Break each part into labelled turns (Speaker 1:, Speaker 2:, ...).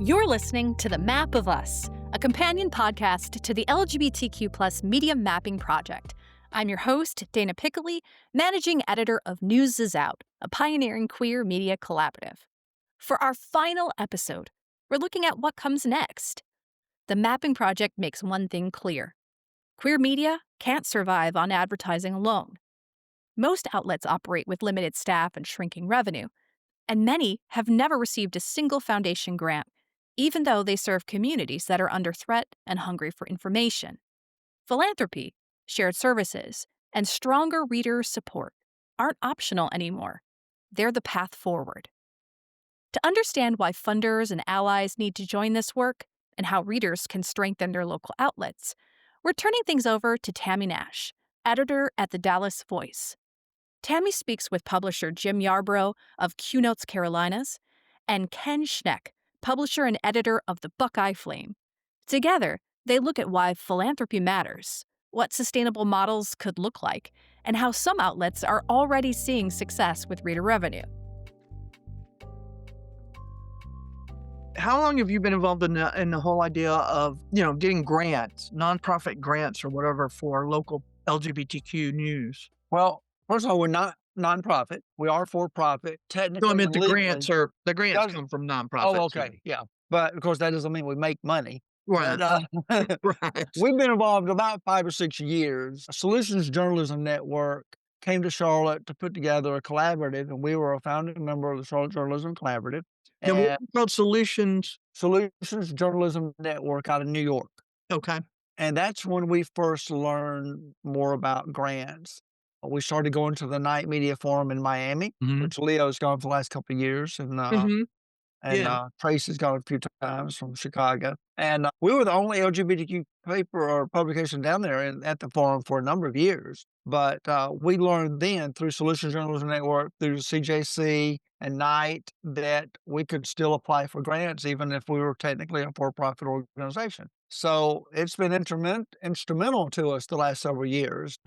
Speaker 1: You're listening to The Map of Us, a companion podcast to the LGBTQ Media Mapping Project. I'm your host, Dana Piccoli, managing editor of News Is Out, a pioneering queer media collaborative. For our final episode, we're looking at what comes next. The Mapping Project makes one thing clear. Queer media can't survive on advertising alone. Most outlets operate with limited staff and shrinking revenue, and many have never received a single foundation grant, even though they serve communities that are under threat and hungry for information. Philanthropy, shared services, and stronger reader support aren't optional anymore. They're the path forward. To understand why funders and allies need to join this work and how readers can strengthen their local outlets, we're turning things over to Tammye Nash, editor at the Dallas Voice. Tammye speaks with publisher Jim Yarbrough of QNotes Carolinas and Ken Schneck, publisher and editor of the Buckeye Flame. Together, they look at why philanthropy matters, what sustainable models could look like, and how some outlets are already seeing success with reader revenue.
Speaker 2: How long have you been involved in the whole idea of, getting grants, nonprofit grants or whatever for local LGBTQ news?
Speaker 3: Well, first of all, we're not nonprofit. We are for profit. Technically,
Speaker 2: No, I meant the
Speaker 3: legally-
Speaker 2: grants come from nonprofits.
Speaker 3: Oh, okay, yeah. But of course, that doesn't mean we make money.
Speaker 2: Right.
Speaker 3: But,
Speaker 2: Right.
Speaker 3: we've been involved about 5 or 6 years. Solutions Journalism Network came to Charlotte to put together a collaborative, and we were a founding member of the Charlotte Journalism Collaborative.
Speaker 2: Now,
Speaker 3: And
Speaker 2: what about Solutions?
Speaker 3: Solutions Journalism Network out of New York.
Speaker 2: Okay.
Speaker 3: And that's when we first learned more about grants. We started going to the Night Media Forum in Miami,
Speaker 2: Mhm.
Speaker 3: which Leo's gone for the last couple of years, and
Speaker 2: Mhm. Yeah.
Speaker 3: Trace has gone a few times from Chicago. And we were the only LGBTQ paper or publication down there at the forum for a number of years. But we learned then through Solutions Journalism Network, through CJC and Night, that we could still apply for grants even if we were technically a for-profit organization. So it's been instrumental to us the last several years.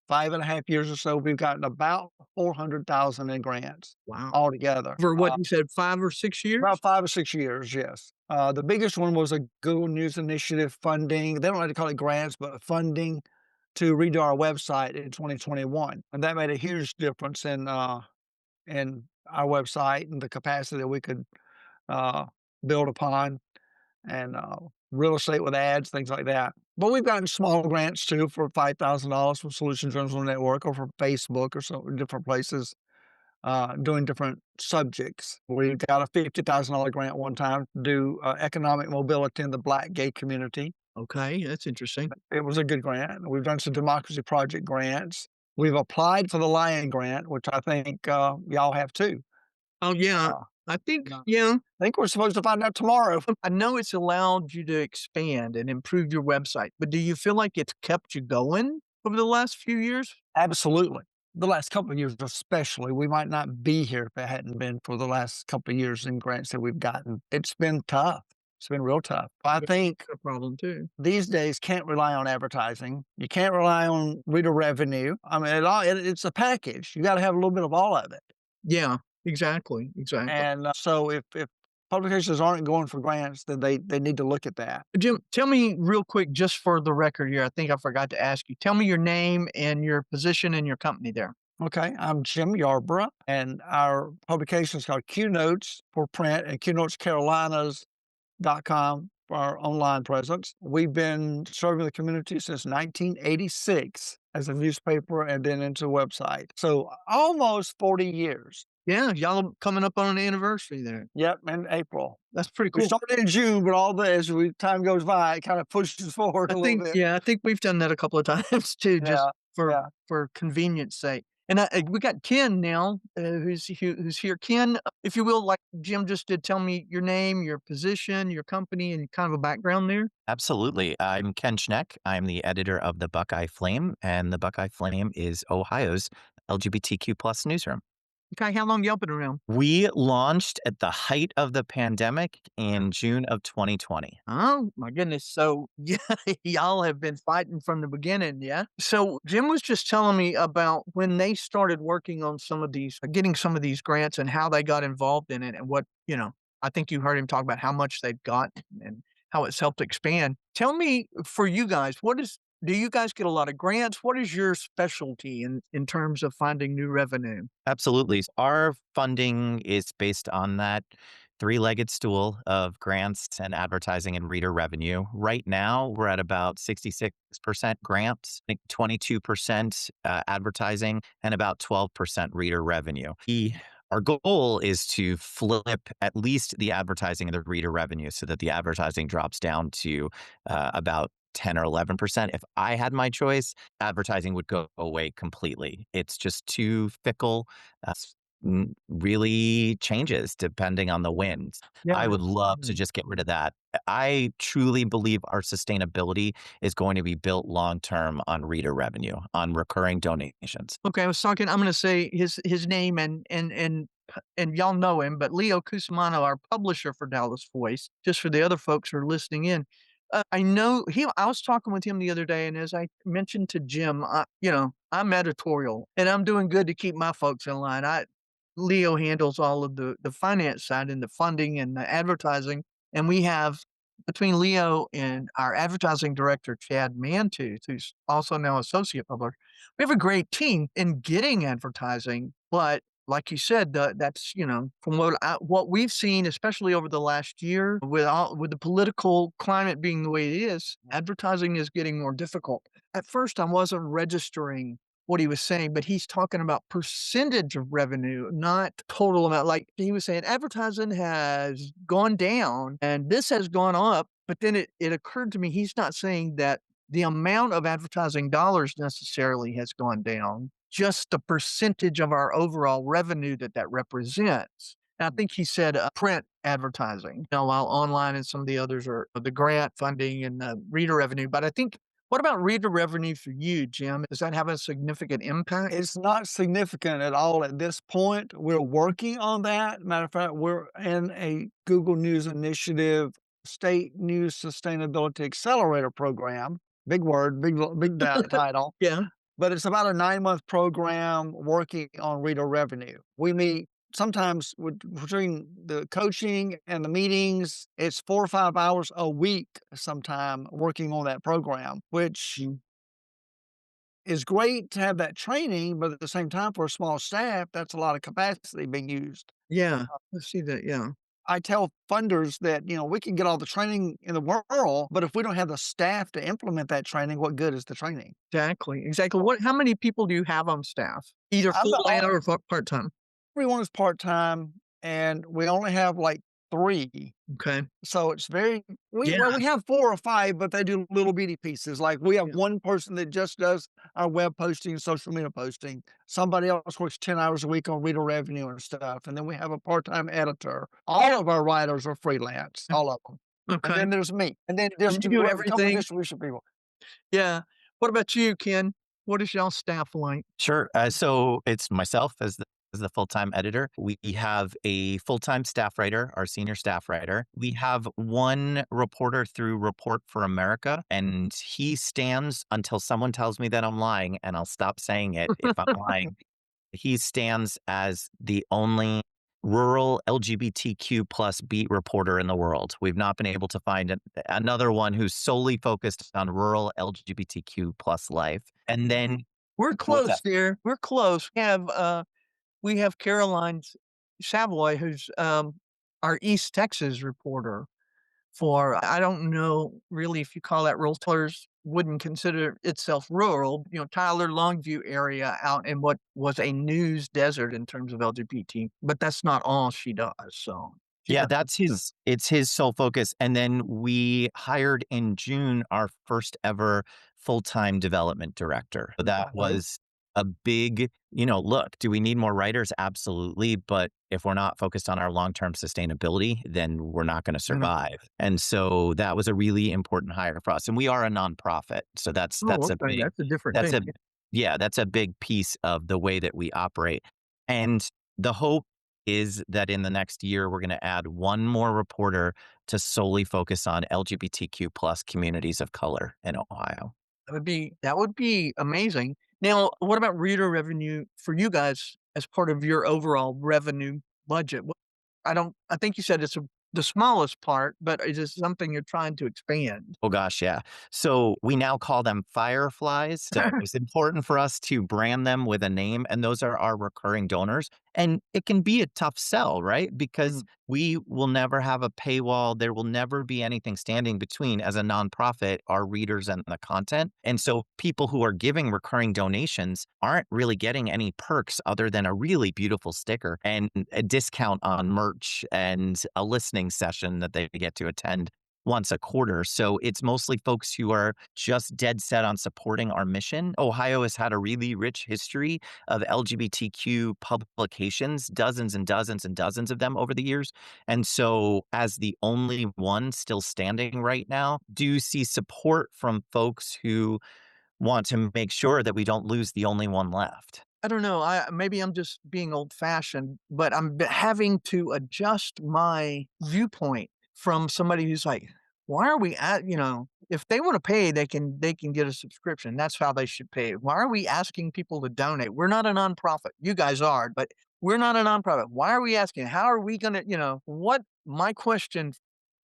Speaker 3: 5.5 years or so, we've gotten about 400,000 in grants
Speaker 2: Wow.
Speaker 3: altogether.
Speaker 2: For what you said, 5 or 6 years?
Speaker 3: About 5 or 6 years, yes. The biggest one was a Google News Initiative funding. They don't like to call it grants, but funding to redo our website in 2021. And that made a huge difference in our website and the capacity that we could build upon, and real estate with ads, things like that. But we've gotten small grants too for $5,000 from Solutions Journalism Network or from Facebook or some different places doing different subjects. We got a $50,000 grant one time to do economic mobility in the Black gay community.
Speaker 2: Okay, that's interesting.
Speaker 3: It was a good grant. We've done some Democracy Project grants. We've applied for the Lion Grant, which I think y'all have too.
Speaker 2: Oh, yeah. I think,
Speaker 3: no.
Speaker 2: yeah.
Speaker 3: I think we're supposed to find out tomorrow.
Speaker 2: I know it's allowed you to expand and improve your website, but do you feel like it's kept you going over the last few years?
Speaker 3: Absolutely. The last couple of years especially. We might not be here if it hadn't been for the last couple of years in grants that we've gotten. It's been tough. It's been real tough. I think
Speaker 2: A problem too.
Speaker 3: these days can't rely on advertising. You can't rely on reader revenue. I mean, it's a package. You got to have a little bit of all of it.
Speaker 2: Yeah, exactly.
Speaker 3: And so if publications aren't going for grants, then they need to look at that.
Speaker 2: Jim, tell me real quick, just for the record here, I think I forgot to ask you. Tell me your name and your position in your company there.
Speaker 3: Okay, I'm Jim Yarbrough, and our publication is called QNotes for print and QNotesCarolinas.com for our online presence. We've been serving the community since 1986 as a newspaper and then into a website. So almost 40 years.
Speaker 2: Yeah, y'all coming up on an anniversary there.
Speaker 3: Yep, in April.
Speaker 2: That's pretty
Speaker 3: We
Speaker 2: cool.
Speaker 3: started in June, but as time goes by, it kind of pushes forward a little bit.
Speaker 2: I think we've done that a couple of times too, just for convenience sake. And we got Ken now, who's here. Ken, if you will, like Jim just did, tell me your name, your position, your company, and kind of a background there.
Speaker 4: Absolutely. I'm Ken Schneck. I'm the editor of the Buckeye Flame, and the Buckeye Flame is Ohio's LGBTQ plus newsroom.
Speaker 2: Okay, how long y'all been around?
Speaker 4: We launched at the height of the pandemic in June of 2020.
Speaker 2: Oh my goodness. So yeah, y'all have been fighting from the beginning, yeah? So Jim was just telling me about when they started working on getting some of these grants and how they got involved in it and what, I think you heard him talk about how much they've got and how it's helped expand. Tell me, for you guys, do you guys get a lot of grants? What is your specialty in terms of finding new revenue?
Speaker 4: Absolutely. Our funding is based on that three-legged stool of grants and advertising and reader revenue. Right now, we're at about 66% grants, I think 22% advertising, and about 12% reader revenue. Our goal is to flip at least the advertising and the reader revenue so that the advertising drops down to about 10 or 11%. If I had my choice, advertising would go away completely. It's just too fickle. Really changes depending on the winds.
Speaker 2: Yeah.
Speaker 4: I would love to just get rid of that. I truly believe our sustainability is going to be built long term on reader revenue, on recurring donations.
Speaker 2: Okay, I'm going to say his name and y'all know him, but Leo Cusimano, our publisher for Dallas Voice, just for the other folks who are listening in. I know I was talking with him the other day, and as I mentioned to Jim, I'm editorial and I'm doing good to keep my folks in line. Leo handles all of the finance side and the funding and the advertising. And we have, between Leo and our advertising director, Chad Mantooth, who's also now associate publisher, we have a great team in getting advertising. But like you said, that's, from what we've seen, especially over the last year, with the political climate being the way it is, advertising is getting more difficult. At first, I wasn't registering what he was saying, but he's talking about percentage of revenue, not total amount. Like he was saying, advertising has gone down and this has gone up. But then it occurred to me, he's not saying that the amount of advertising dollars necessarily has gone down, just the percentage of our overall revenue that represents. And I think he said print advertising, while online and some of the others are the grant funding and the reader revenue. But I think, what about reader revenue for you, Jim? Does that have a significant impact?
Speaker 3: It's not significant at all at this point. We're working on that. Matter of fact, we're in a Google News Initiative State News Sustainability Accelerator Program. Big word, big title.
Speaker 2: Yeah.
Speaker 3: But it's about a 9-month program working on reader revenue. We meet sometimes between the coaching and the meetings, it's 4 or 5 hours a week sometime working on that program, which is great to have that training, but at the same time, for a small staff, that's a lot of capacity being used.
Speaker 2: Yeah, I see that, yeah.
Speaker 3: I tell funders that, we can get all the training in the world, but if we don't have the staff to implement that training, what good is the training?
Speaker 2: Exactly. How many people do you have on staff? Either full-time or part-time?
Speaker 3: Everyone is part-time, and we only have, 3.
Speaker 2: Okay.
Speaker 3: So it's we
Speaker 2: Yeah.
Speaker 3: have 4 or 5, but they do little bitty pieces. Like, we have one person that just does our web posting, social media posting. Somebody else works 10 hours a week on reader revenue and stuff, and then we have a part-time editor. All of our writers are freelance, all of them.
Speaker 2: Okay.
Speaker 3: And then there's me, and then
Speaker 2: And you do
Speaker 3: a couple
Speaker 2: everything?
Speaker 3: distribution people.
Speaker 2: Yeah. What about you, Ken? What is y'all staff like?
Speaker 4: Sure. So it's myself as the full-time editor. We have a full-time staff writer, our senior staff writer. We have one reporter through Report for America, and he stands until someone tells me that I'm lying, and I'll stop saying it if I'm lying. He stands as the only rural LGBTQ plus beat reporter in the world. We've not been able to find another one who's solely focused on rural LGBTQ plus life. And then
Speaker 2: We're close, dear. We're close. We have Caroline Savoy, who's our East Texas reporter for, I don't know really if you call that rural. Tyler's wouldn't consider itself rural, Tyler, Longview area out in what was a news desert in terms of LGBT, but that's not all she does. So
Speaker 4: yeah, it's his sole focus. And then we hired in June our first ever full-time development director. So that was a big, look, do we need more writers? Absolutely. But if we're not focused on our long-term sustainability, then we're not going to survive. And so that was a really important hire for us. And we are a nonprofit. So that's a
Speaker 2: different thing.
Speaker 4: That's a big piece of the way that we operate. And the hope is that in the next year, we're going to add one more reporter to solely focus on LGBTQ plus communities of color in Ohio.
Speaker 2: That would be amazing. Now, what about reader revenue for you guys as part of your overall revenue budget? I think you said it's the smallest part, but is it something you're trying to expand?
Speaker 4: Oh gosh, yeah. So we now call them fireflies. So it's important for us to brand them with a name, and those are our recurring donors. And it can be a tough sell, right? Because
Speaker 2: Mm.
Speaker 4: we will never have a paywall. There will never be anything standing between, as a nonprofit, our readers and the content. And so people who are giving recurring donations aren't really getting any perks other than a really beautiful sticker and a discount on merch and a listening session that they get to attend once a quarter. So it's mostly folks who are just dead set on supporting our mission. Ohio has had a really rich history of LGBTQ publications, dozens and dozens and dozens of them over the years. And so, as the only one still standing right now, do see support from folks who want to make sure that we don't lose the only one left.
Speaker 2: I don't know. Maybe I'm just being old fashioned, but I'm having to adjust my viewpoint from somebody who's like, why are we at, if they want to pay, they can get a subscription. That's how they should pay. Why are we asking people to donate? We're not a nonprofit. You guys are, but we're not a nonprofit. Why are we asking? How are we going to, what my question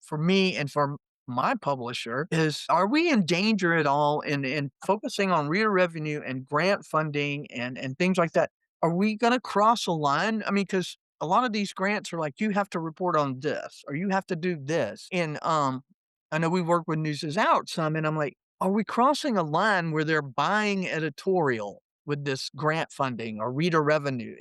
Speaker 2: for me and for my publisher is, are we in danger at all in focusing on reader revenue and grant funding and things like that? Are we going to cross a line? I mean, because a lot of these grants are like, you have to report on this or you have to do this. And I know we work with News is Out some, and I'm like, are we crossing a line where they're buying editorial with this grant funding or reader revenue?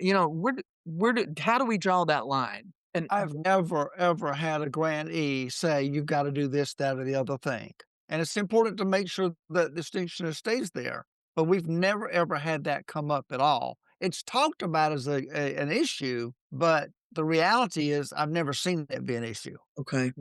Speaker 2: How do we draw that line? And
Speaker 3: I've never, ever had a grantee say, you've got to do this, that, or the other thing. And it's important to make sure that distinction stays there. But we've never, ever had that come up at all. It's talked about as an issue, but the reality is I've never seen it be an issue
Speaker 2: okay,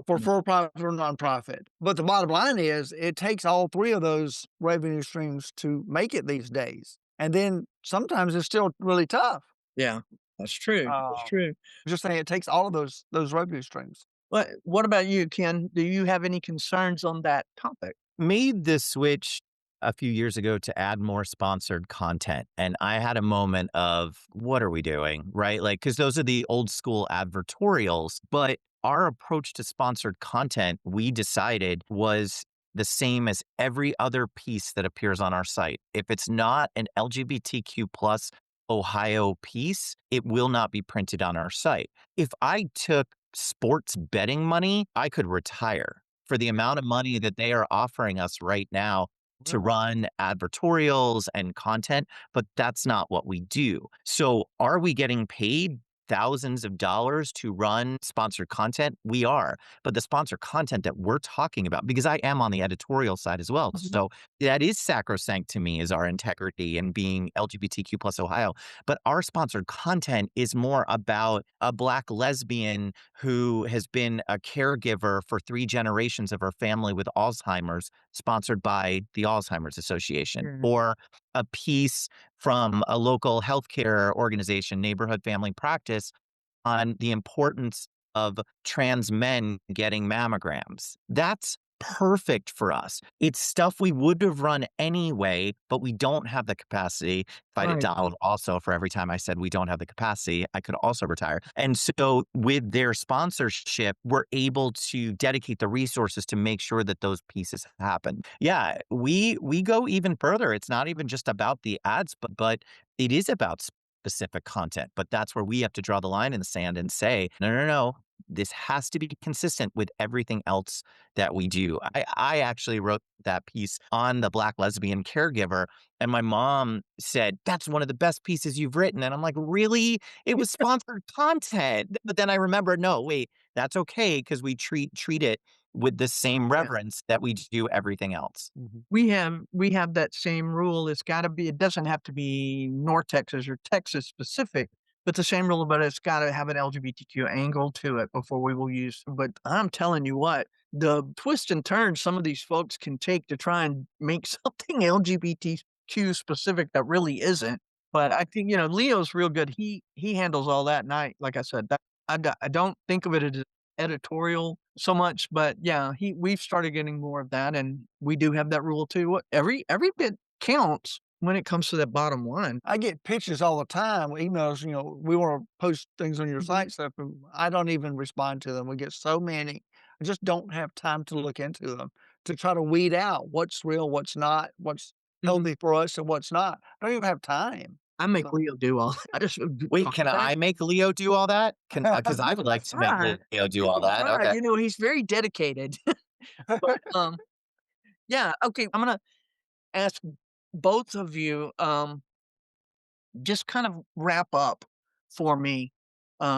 Speaker 3: for profit or nonprofit. But the bottom line is it takes all three of those revenue streams to make it these days. And then sometimes it's still really tough.
Speaker 2: yeah, that's true. That's true.
Speaker 3: Just saying it takes all of those revenue streams.
Speaker 2: What about you, Ken? Do you have any concerns on that topic?
Speaker 4: Made the switch a few years ago to add more sponsored content. And I had a moment of, what are we doing? Right? Like, because those are the old school advertorials. But our approach to sponsored content, we decided, was the same as every other piece that appears on our site. If it's not an LGBTQ plus Ohio piece, it will not be printed on our site. If I took sports betting money, I could retire for the amount of money that they are offering us right now to run advertorials and content, but that's not what we do. So are we getting paid thousands of dollars to run sponsored content? We are. But the sponsored content that we're talking about, because I am on the editorial side as well. So that is sacrosanct to me, is our integrity and being LGBTQ plus Ohio. But our sponsored content is more about a Black lesbian who has been a caregiver for 3 generations of her family with Alzheimer's, sponsored by the Alzheimer's Association, or a piece from a local healthcare organization, Neighborhood Family Practice, on the importance of trans men getting mammograms. That's perfect for us. It's stuff we would have run anyway, but we don't have the capacity. If I had $1 also for every time I said we don't have the capacity, I could also retire. And so with their sponsorship, we're able to dedicate the resources to make sure that those pieces happen. Yeah, we go even further. It's not even just about the ads, but it is about specific content. But that's where we have to draw the line in the sand and say, no. This has to be consistent with everything else that we do. I actually wrote that piece on the Black lesbian caregiver, and my mom said, that's one of the best pieces you've written. And I'm like, really? It was sponsored content. But then I remember, no, wait, that's okay, because we treat it with the same reverence that we do everything else.
Speaker 2: We have that same rule. It doesn't have to be North Texas or Texas specific, but the same rule, but it's got to have an LGBTQ angle to it before we will use. But I'm telling you what, the twists and turns some of these folks can take to try and make something LGBTQ specific that really isn't. But I think, Leo's real good. He handles all that. And like I said, I don't think of it as editorial so much, but yeah, we've started getting more of that, and we do have that rule too. Every bit counts. when it comes to that bottom line.
Speaker 3: I get pitches all the time, emails, we want to post things on your site stuff, and I don't even respond to them. We get so many. I just don't have time to look into them to try to weed out what's real, what's not, what's healthy for us and what's not. I don't even have time.
Speaker 2: I make Leo do all that. I just
Speaker 4: Wait, can I make Leo do all that? Because I would like to make Leo do all that. Okay.
Speaker 2: He's very dedicated. But, yeah, okay, I'm gonna ask both of you, just kind of wrap up for me,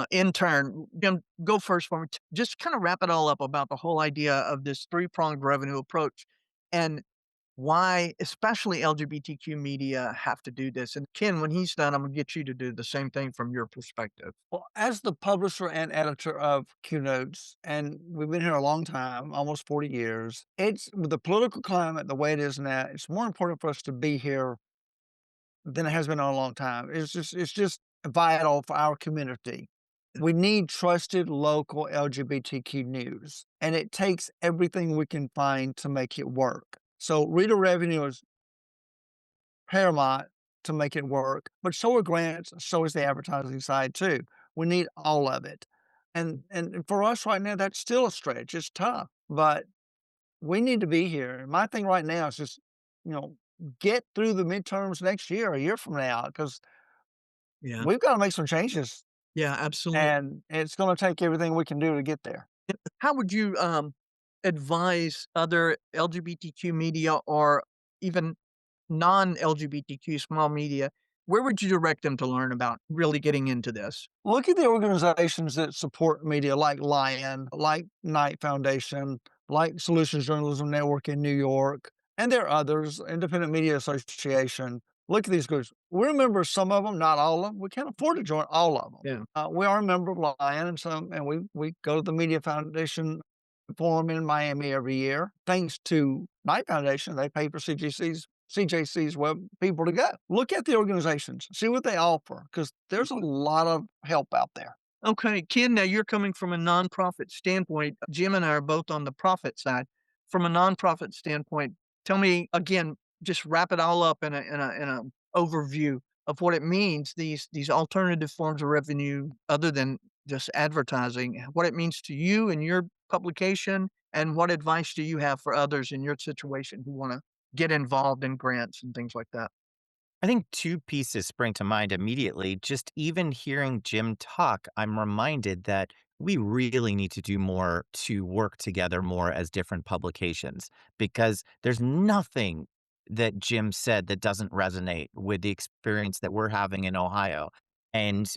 Speaker 2: in turn. Jim, go first for me. Just kind of wrap it all up about the whole idea of this three-pronged revenue approach and why especially LGBTQ media have to do this. And Ken, when he's done, I'm gonna get you to do the same thing from your perspective.
Speaker 3: Well, as the publisher and editor of QNotes, and we've been here a long time, almost 40 years, it's with the political climate the way it is now, it's more important for us to be here than it has been in a long time. It's just vital for our community. We need trusted local LGBTQ news, and it takes everything we can find to make it work. So reader revenue is paramount to make it work, but so are grants, so is the advertising side too. We need all of it. And for us right now, that's still a stretch. It's tough, but we need to be here. My thing right now is just, get through the midterms next year, a year from now, because we've got to make some changes.
Speaker 2: Yeah, absolutely.
Speaker 3: And it's going to take everything we can do to get there.
Speaker 2: How would you advise other LGBTQ media or even non-LGBTQ small media? Where would you direct them to learn about really getting into this?
Speaker 3: Look at the organizations that support media like Lion, like Knight Foundation, like Solutions Journalism Network in New York, and there are others, Independent Media Association. Look at these groups. We're a member of some of them, not all of them. We can't afford to join all of them.
Speaker 2: Yeah.
Speaker 3: We are a member of Lion, and we go to the Media Foundation Forum in Miami every year. Thanks to Knight Foundation, they pay for CJC's web people to go. Look at the organizations, see what they offer, because there's a lot of help out there.
Speaker 2: Okay, Ken, now you're coming from a nonprofit standpoint. Jim and I are both on the profit side. From a nonprofit standpoint, tell me again, just wrap it all up in a overview of what it means, these alternative forms of revenue other than just advertising, what it means to you and your publication, and what advice do you have for others in your situation who want to get involved in grants and things like that?
Speaker 4: I think two pieces spring to mind immediately. Just even hearing Jim talk, I'm reminded that we really need to do more to work together more as different publications, because there's nothing that Jim said that doesn't resonate with the experience that we're having in Ohio. And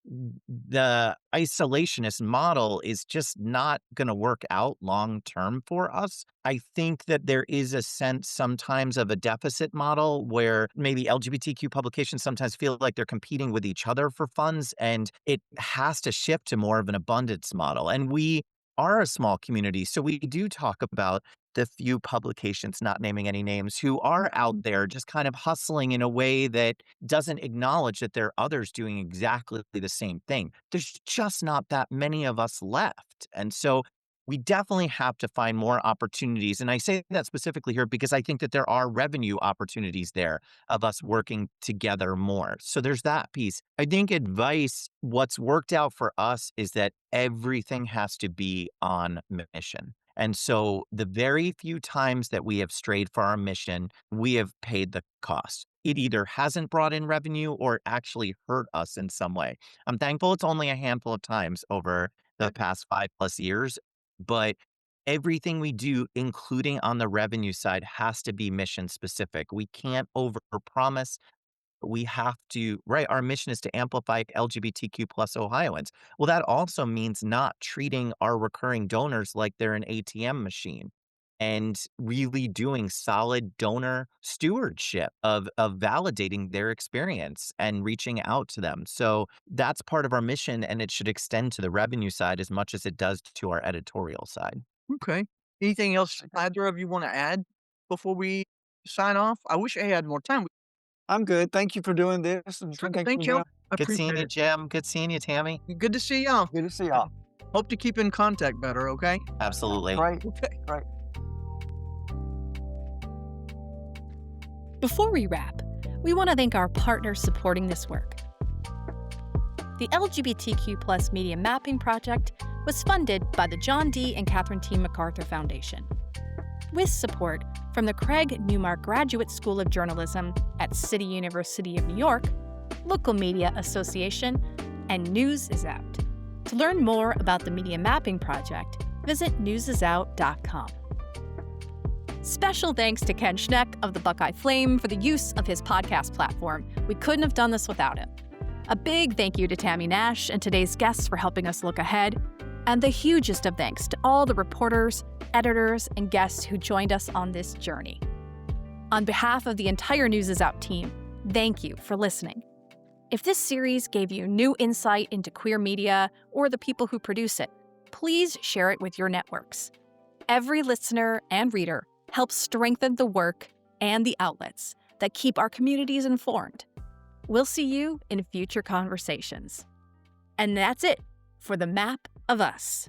Speaker 4: the isolationist model is just not going to work out long term for us. I think that there is a sense sometimes of a deficit model where maybe LGBTQ publications sometimes feel like they're competing with each other for funds, and it has to shift to more of an abundance model. And we are a small community, so we do talk about the few publications, not naming any names, who are out there just kind of hustling in a way that doesn't acknowledge that there are others doing exactly the same thing. There's just not that many of us left. And so we definitely have to find more opportunities. And I say that specifically here because I think that there are revenue opportunities there of us working together more. So there's that piece. I think advice, what's worked out for us is that everything has to be on mission. And so the very few times that we have strayed for our mission, we have paid the cost. It either hasn't brought in revenue or actually hurt us in some way. I'm thankful it's only a handful of times over the past 5+ years, but everything we do, including on the revenue side, has to be mission specific. We can't overpromise. We have to, right? Our mission is to amplify LGBTQ plus Ohioans. Well, that also means not treating our recurring donors like they're an ATM machine, and really doing solid donor stewardship of validating their experience and reaching out to them. So that's part of our mission, and it should extend to the revenue side as much as it does to our editorial side.
Speaker 2: Okay. Anything else either of you want to add before we sign off? I wish I had more time.
Speaker 3: I'm good. Thank you for doing this. And
Speaker 2: Thank you. I
Speaker 4: Good seeing
Speaker 2: appreciate
Speaker 4: you,
Speaker 2: it.
Speaker 4: Jim. Good seeing you, Tammye.
Speaker 2: Good to see y'all.
Speaker 3: Good to see y'all.
Speaker 2: Hope to keep in contact better, okay?
Speaker 4: Absolutely.
Speaker 3: Great.
Speaker 2: Okay.
Speaker 3: Great.
Speaker 1: Before we wrap, We want to thank our partners supporting this work. The LGBTQ Media Mapping Project was funded by the John D. and Catherine T. MacArthur Foundation, with support from the Craig Newmark Graduate School of Journalism at City University of New York, Local Media Association, and News is Out. To learn more about the Media Mapping Project, visit newsisout.com. Special thanks to Ken Schneck of the Buckeye Flame for the use of his podcast platform. We couldn't have done this without him. A big thank you to Tammye Nash and today's guests for helping us look ahead. And the hugest of thanks to all the reporters, editors, and guests who joined us on this journey. On behalf of the entire News is Out team, thank you for listening. If this series gave you new insight into queer media or the people who produce it, please share it with your networks. Every listener and reader helps strengthen the work and the outlets that keep our communities informed. We'll see you in future conversations. And that's it for the Map of Us.